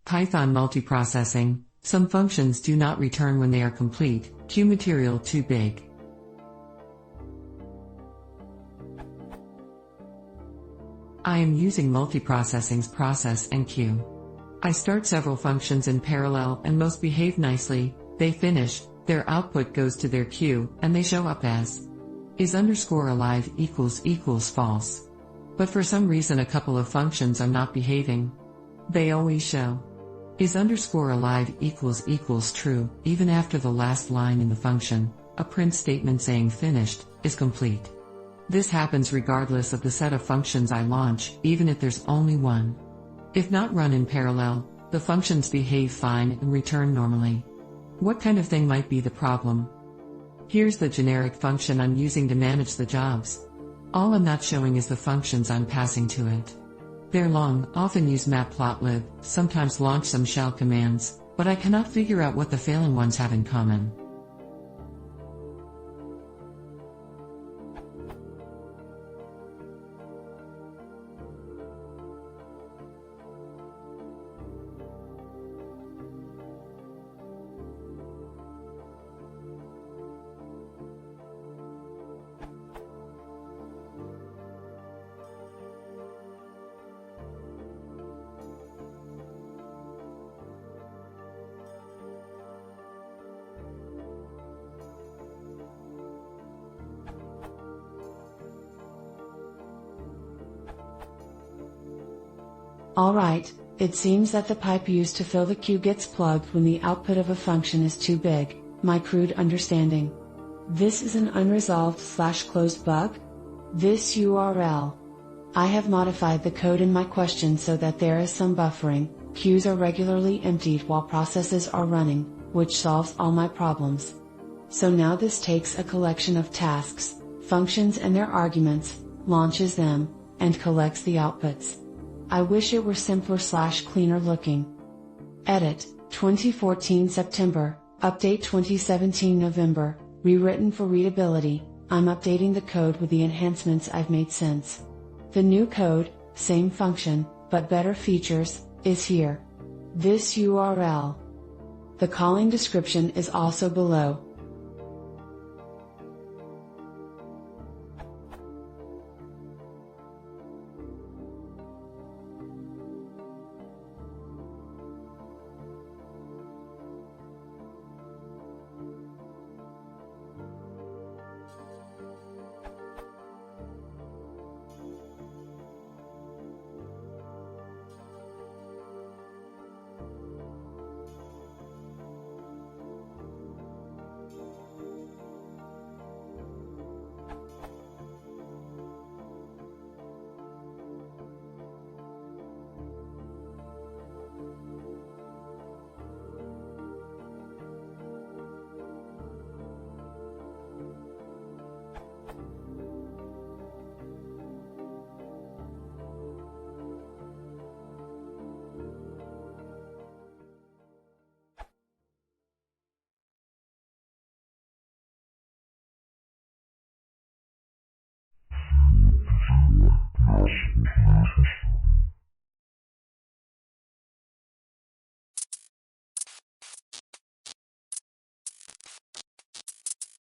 Python multiprocessing. Some functions do not return when they are complete. Queue material too big. I am using multiprocessing's process and queue. I start several functions in parallel and most behave nicely. They finish, their output goes to their queue, and they show up as is_alive == false. But for some reason a couple of functions are not behaving. They always show is_alive == true, even after the last line in the function, a print statement saying finished, is complete. This happens regardless of the set of functions I launch, even if there's only one. If not run in parallel, the functions behave fine and return normally. What kind of thing might be the problem? Here's the generic function I'm using to manage the jobs. All I'm not showing is the functions I'm passing to it. They're long, often use matplotlib, sometimes launch some shell commands, but I cannot figure out what the failing ones have in common. Alright, it seems that the pipe used to fill the queue gets plugged when the output of a function is too big, my crude understanding. This is an unresolved/closed bug? This URL. I have modified the code in my question so that there is some buffering, queues are regularly emptied while processes are running, which solves all my problems. So now this takes a collection of tasks, functions and their arguments, launches them, and collects the outputs. I wish it were simpler/cleaner looking. Edit, 2014 September, update 2017 November, rewritten for readability. I'm updating the code with the enhancements I've made since. The new code, same function, but better features, is here. This URL. The calling description is also below.